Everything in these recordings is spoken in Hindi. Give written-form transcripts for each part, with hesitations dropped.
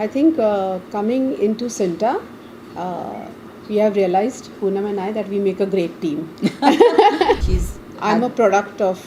I think coming into Cinta, we have realized, Poonam and I, that we make a great team. I'm a product of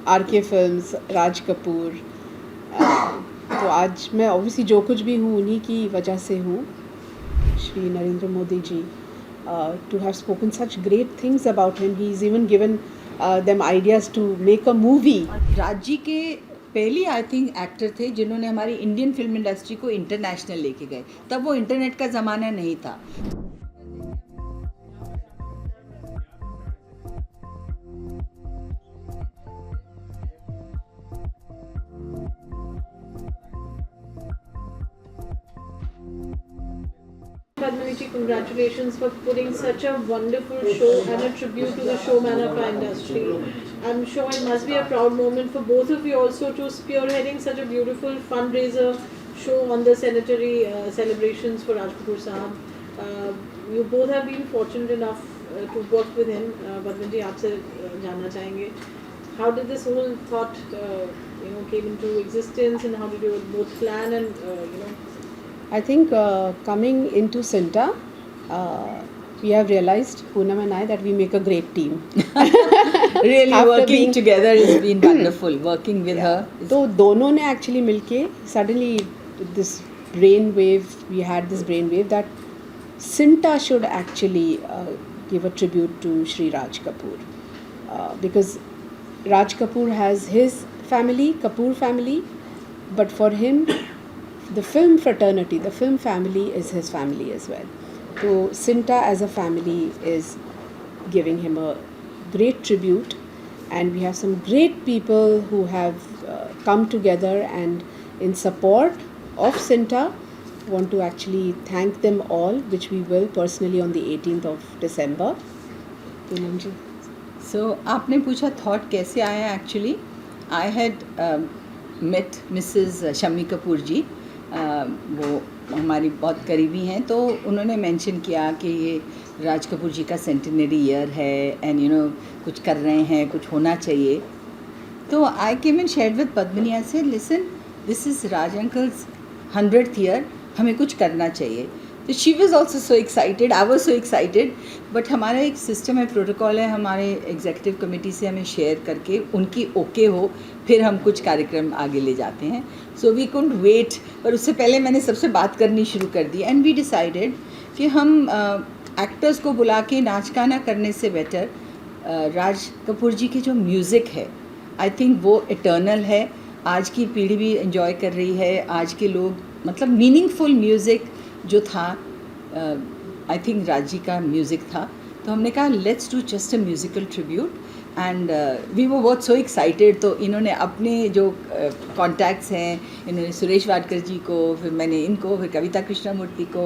RK Films, Raj Kapoor. तो आज मैं ऑब्वियसली जो कुछ भी हूँ उन्हीं की वजह से हूँ. Shri Narendra Modi ji, to have spoken such great things about him. He's even given them ideas to make a movie. Raj ji के पहली आई थिंक एक्टर थे जिन्होंने हमारी इंडियन फिल्म इंडस्ट्री को इंटरनेशनल लेके गए. तब वो इंटरनेट का ज़माना नहीं था. Padmini, congratulations for putting such a wonderful show and a tribute to the showman of our industry. I'm sure it must be a proud moment for both of you also to spearheading such a beautiful fundraiser show on the centenary celebrations for Raj Kapoor Sahab. You both have been fortunate enough to work with him. Padmini, आपसे जानना चाहेंगे, how did this whole thought came into existence, and how did you both plan and I think coming into Cinta, we have realized, Poonam and I, that we make a great team. Really working together has been wonderful. Working with her. तो दोनों ने actually मिलके suddenly this brainwave, we had this brainwave that Cinta should actually give a tribute to Shri Raj Kapoor, because Raj Kapoor has his family, Kapoor family, but for him, the film fraternity, the film family is his family as well. So Cinta as a family is giving him a great tribute, and we have some great people who have come together and in support of Cinta. Want to actually thank them all, which we will personally on the 18th of December. Poonam ji. So आपने पूछा thought कैसे आया. Actually I had met Mrs. Shammi Kapoor जी. वो हमारी बहुत करीबी हैं. तो उन्होंने मेंशन किया कि ये राज कपूर जी का सेंटिनरी ईयर है एंड कुछ कर रहे हैं, कुछ होना चाहिए. तो I came and shared with Padmini. I said listen, this is Raj uncle's 100th year, हमें कुछ करना चाहिए. तो she was also so excited, I was so excited. But हमारा एक सिस्टम है, प्रोटोकॉल है हमारे एग्जीक्यूटिव कमेटी से, हमें शेयर करके उनकी ओके हो फिर हम कुछ कार्यक्रम आगे ले जाते हैं. So we couldn't wait. पर उससे पहले मैंने सबसे बात करनी शुरू कर दी एंड वी डिसाइडेड कि हम एक्टर्स को बुला के नाच गाना करने से बेटर राज कपूर जी की जो म्यूज़िक है, आई थिंक वो इटर्नल है. आज की पीढ़ी भी इन्जॉय कर रही है. आज के लोग मतलब मीनिंगफुल म्यूज़िक जो था, आई थिंक राज जी का म्यूज़िक था. तो हमने कहा let's do just a musical tribute and we वो बहुत सो एक्साइटेड. तो इन्होंने अपने जो कॉन्टैक्ट्स हैं, इन्होंने सुरेश वाडकर जी को, फिर मैंने इनको, फिर कविता कृष्णमूर्ति को,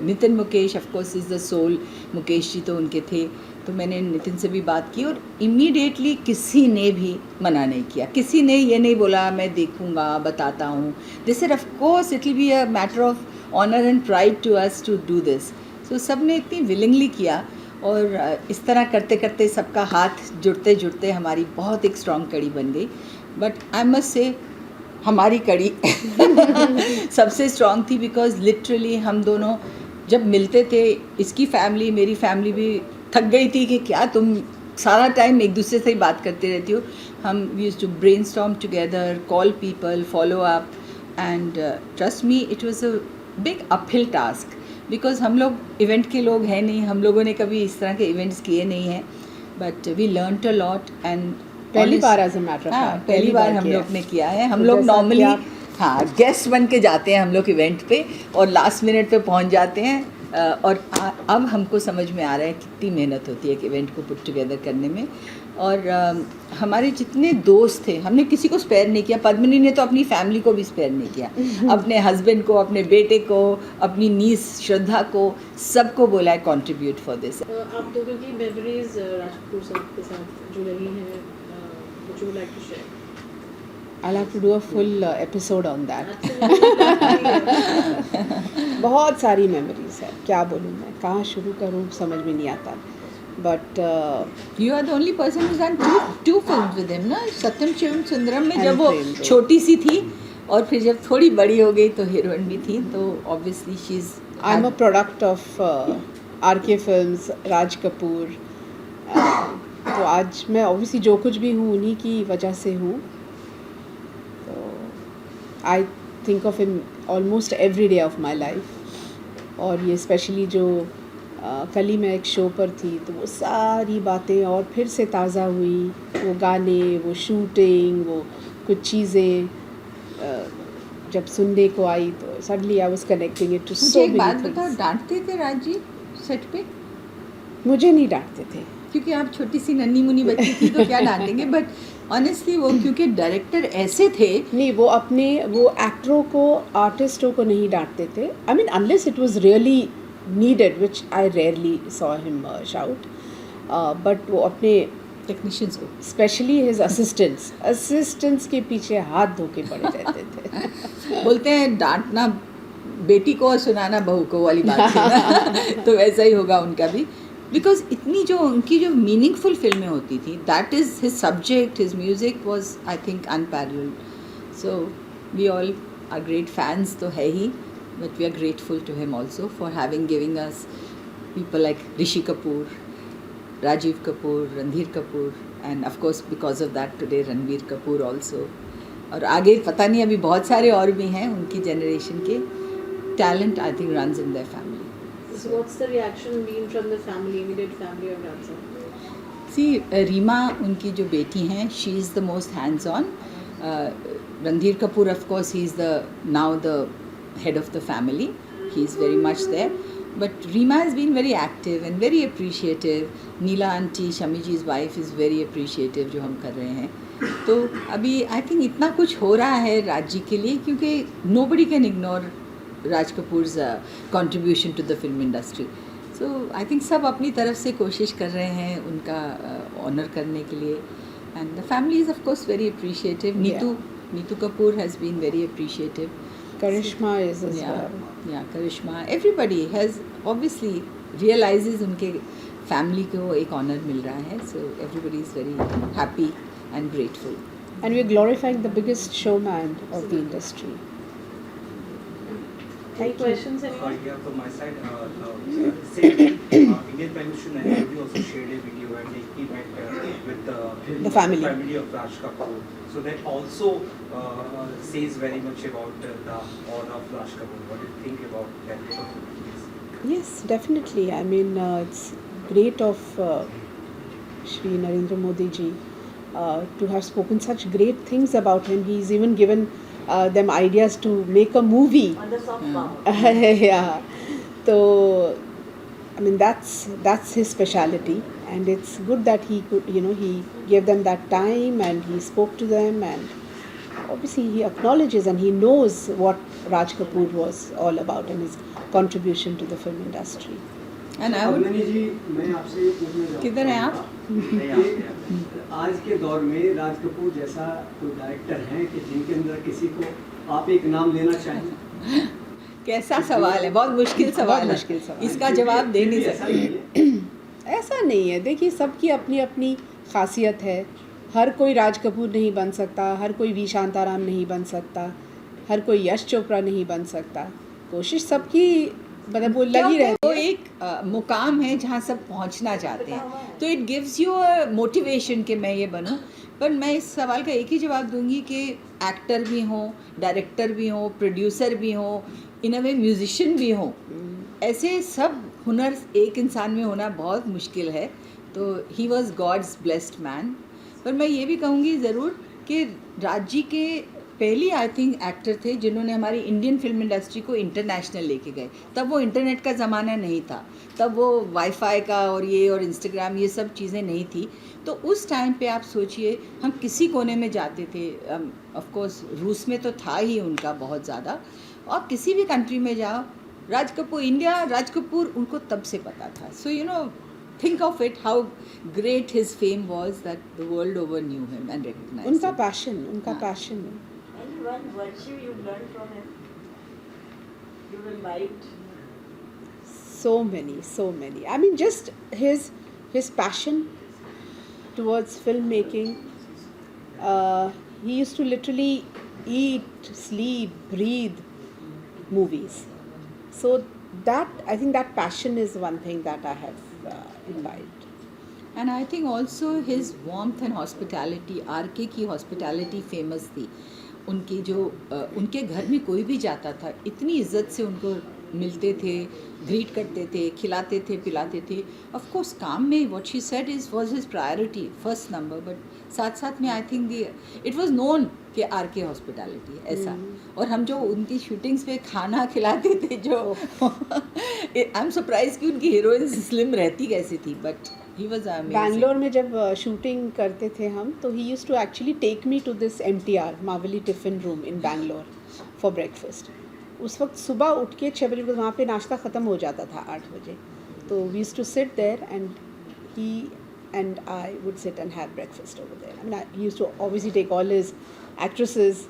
Nitin Mukesh, of course is the soul, Mukesh ji तो उनके थे. तो मैंने नितिन से भी बात की और इमीडिएटली किसी ने भी मना नहीं किया. किसी ने ये नहीं बोला मैं देखूँगा, बताता हूँ. They said of course it will be a matter of honour and pride to us to do this. So सब ने इतनी विलिंगली किया और इस तरह करते करते सबका हाथ जुड़ते जुड़ते हमारी बहुत एक स्ट्रॉन्ग कड़ी बन गई. बट आई मस्ट से हमारी कड़ी सबसे स्ट्रॉन्ग थी, बिकॉज लिटरली हम दोनों जब मिलते थे, इसकी फैमिली मेरी फैमिली भी थक गई थी कि क्या तुम सारा टाइम एक दूसरे से ही बात करते रहती हो. हम we used to brainstorm together, call people, follow up, and trust me it was a big uphill task, because हम लोग इवेंट के लोग हैं नहीं, हम लोगों ने कभी इस तरह के इवेंट्स किए नहीं हैं. But we learned a lot and पहली बार as a matter of fact पहली बार हम लोग ने किया है. हम लोग नॉर्मली गेस्ट बन के जाते हैं हम लोग इवेंट पे और लास्ट मिनट पे पहुंच जाते हैं. और अब हमको समझ में आ रहा है कितनी मेहनत होती है एक इवेंट को पुट टुगेदर करने में. और हमारे जितने दोस्त थे, हमने किसी को स्पेयर नहीं किया. पद्मिनी ने तो अपनी फैमिली को भी स्पेयर नहीं किया. अपने हस्बैंड को, अपने बेटे को, अपनी नीस श्रद्धा को, सबको बोला है कंट्रीब्यूट फॉर दिस. आप दोनों की मेमोरीज राज कपूर साहब के साथ जो रही हैं, which you like to share? I'll have to do a full episode on that. बहुत सारी मेमोरीज है, क्या बोलूँ मैं, कहाँ शुरू करूँ समझ में नहीं आता. But you are the only person who done two films with him ना. सत्यम शिवम सुंदरम में जब वो छोटी सी थी और फिर जब थोड़ी बड़ी हो गई तो हीरोइन भी थी, तो obviously she is I'm a product of RK Films, Raj Kapoor. तो आज मैं ऑब्वियसली जो कुछ भी हूँ उन्हीं की वजह से हूँ. तो I think of him almost every day of my life. और ये स्पेशली जो कल ही मैं एक शो पर थी तो वो सारी बातें और फिर से ताज़ा हुई. वो गाने, वो शूटिंग, वो कुछ चीज़ें जब सुनने को आई तो suddenly I was connecting it to मुझे सो एक बात मेनी बताओ, थिंग्स. डांटते थे राज जी सेट पे? मुझे नहीं डांटते थे. क्योंकि आप छोटी सी नन्ही मुन्नी बच्ची थी तो क्या डांटेंगे, बट ऑनेस्टली वो क्योंकि डायरेक्टर ऐसे थे. नहीं, वो एक्टरों को, आर्टिस्टों को नहीं डांटते थे. I mean unless it was really needed, which I rarely saw him shout. But वो अपने टेक्नीशियंस को स्पेशली हिज असिस्टेंट्स के पीछे हाथ धो के पड़े रहते थे. बोलते हैं डांटना बेटी को और सुनाना बहू को वाली बात है ना. तो वैसा ही होगा उनका भी, बिकॉज इतनी जो उनकी जो मीनिंगफुल फिल्में होती थी, that is his subject, his music was I think unparalleled. So we all are great fans तो है ही, but we are grateful to him also for having giving us people like Rishi Kapoor, Rajiv Kapoor, Ranbir Kapoor, and of course because of that today Ranbir Kapoor also. और आगे पता नहीं, अभी बहुत सारे और भी हैं उनकी जनरेशन के. Talent I think runs in their family. So what's the reaction been from the family, immediate family of Ramsa? See, Rima उनकी जो बेटी हैं, she is the most hands on. Ranbir Kapoor of course he is now the head of the family. He is very much there. But Reema has been very active and very appreciative. Neela auntie, Shami ji's wife is very appreciative जो हम कर रहे हैं. तो अभी आई थिंक इतना कुछ हो रहा है राज जी के लिए, क्योंकि nobody can ignore Raj Kapoor's contribution to the film industry. So I think सब अपनी तरफ से कोशिश कर रहे हैं उनका ऑनर करने के लिए. And the family is of course very appreciative. Neetu Kapoor has been very appreciative. Karishma is as well. Yeah, Karishma. Everybody has obviously realizes उनके family को एक honor मिल रहा है. So everybody is very happy and grateful. And we're glorifying the biggest showman of the industry. Any questions, anyone? Yeah, from my side, Indian Prime Minister Narendra Modi also shared a video and he met with The family. of Raj Kapoor. So that also says very much about the aura of Raj Kapoor. What do you think about that? Yes, definitely. I mean, it's great of Shri Narendra Modi ji to have spoken such great things about him. He's even given them ideas to make a movie. On the soft power. Yeah. So, I mean, that's his speciality, and it's good that he could, he gave them that time and he spoke to them, and obviously he acknowledges and he knows what Raj Kapoor was all about and his contribution to the film industry. And I would. Avani जी, मैं आपसे ये पूछना चाहता हूँ किधर हैं आप? कि आज के दौर में राज कपूर जैसा कोई डायरेक्टर हैं कि जिनके अंदर किसी को आप एक नाम लेना चाहें? कैसा सवाल है, बहुत मुश्किल सवाल बहुत है. मुश्किल सवाल. इसका जवाब दे नहीं ऐसा सकते. नहीं है। ऐसा नहीं है. देखिए, सबकी अपनी अपनी खासियत है. हर कोई राज कपूर नहीं बन सकता, हर कोई वी शांताराम नहीं बन सकता, हर कोई यश चोपड़ा नहीं बन सकता. कोशिश सबकी मतलब वो लगी रहती वो है. एक मुकाम है जहाँ सब पहुँचना चाहते हैं, तो it gives you a motivation कि मैं ये बनूं. पर मैं इस सवाल का एक ही जवाब दूंगी कि एक्टर भी हों, डायरेक्टर भी हों, प्रोड्यूसर भी हों, इन अ वे म्यूजिशियन भी हों, ऐसे सब हुनर एक इंसान में होना बहुत मुश्किल है. तो he was God's blessed man. पर मैं ये भी कहूँगी ज़रूर कि राज जी के पहली आई थिंक एक्टर थे जिन्होंने हमारी इंडियन फिल्म इंडस्ट्री को इंटरनेशनल लेके गए. तब वो इंटरनेट का ज़माना नहीं था, तब वो वाईफाई का और इंस्टाग्राम ये सब चीज़ें नहीं थी. तो उस टाइम पे आप सोचिए, हम किसी कोने में जाते थे. ऑफ कोर्स रूस में तो था ही उनका बहुत ज़्यादा, और किसी भी कंट्री में जाओ, राज कपूर इंडिया, राज कपूर उनको तब से पता था. सो think of it, how great his fame was that the world over knew him and recognized उनका him. उनका हाँ. Passion. Any one virtue you learned from him? You imbibed? So many. I mean, just his passion towards filmmaking. He used to literally eat, sleep, breathe movies. So that, I think that passion is one thing that I have imbibed. And I think also his warmth and hospitality, RK की हॉस्पिटैलिटी फेमस थी. उनकी जो उनके घर में कोई भी जाता था इतनी इज्जत से उनको मिलते थे, ग्रीट करते थे, खिलाते थे, पिलाते थे. ऑफ कोर्स काम में what she said is was his priority first number, but साथ साथ में I think the it was known कि आरके हॉस्पिटैलिटी ऐसा. और हम जो उनकी शूटिंग्स पे खाना खिलाते थे, जो आई एम सरप्राइज कि उनकी हीरोइन स्लिम रहती कैसी थी, but he was amazing. Bangalore में जब शूटिंग करते थे हम, तो he used to actually take me to this MTR Mavalli tiffin room in Bangalore for breakfast. उस वक्त सुबह उठ के 6 बजे वहाँ पे नाश्ता ख़त्म हो जाता था 8 बजे. तो we used to sit there and he and I would sit and have breakfast over there. I mean he used to obviously take all his actresses,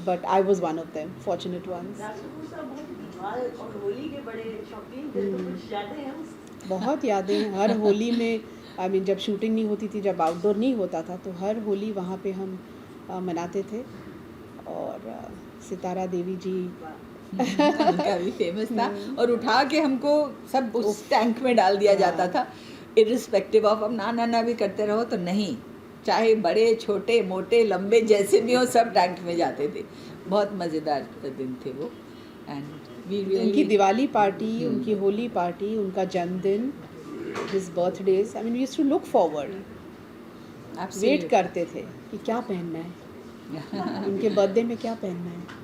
but I was one of them, fortunate ones. Raj Kapoor साहब बहुत दिवाल और होली के बड़े शौकीन थे, तो कुछ यादें हैं उसकी? बहुत यादें हैं. हर होली में आई मीन जब शूटिंग नहीं होती थी, जब आउटडोर नहीं होता था, तो हर होली वहाँ पे हम मनाते थे. और सितारा देवी जी उनका भी फेमस था. और उठा के हमको सब उस टैंक में डाल दिया जाता था, इरिस्पेक्टिव ऑफ अब ना ना ना भी करते रहो तो नहीं, चाहे बड़े छोटे मोटे लंबे जैसे भी हो सब टैंक में जाते थे. बहुत मज़ेदार दिन थे वो. एंड वी उनकी दिवाली पार्टी, उनकी होली पार्टी, उनका जन्मदिन, his birthdays, I mean we used to look forward, wait करते थे कि क्या पहनना है, उनके बर्थडे में क्या पहनना है.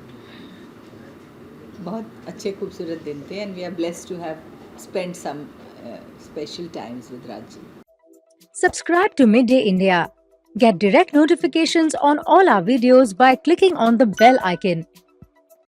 बहुत अच्छे खूबसूरत दिन थे. And we are blessed to have spend some special times with Raj ji. Subscribe to Midday India. Get direct notifications on all our videos by clicking on the bell icon.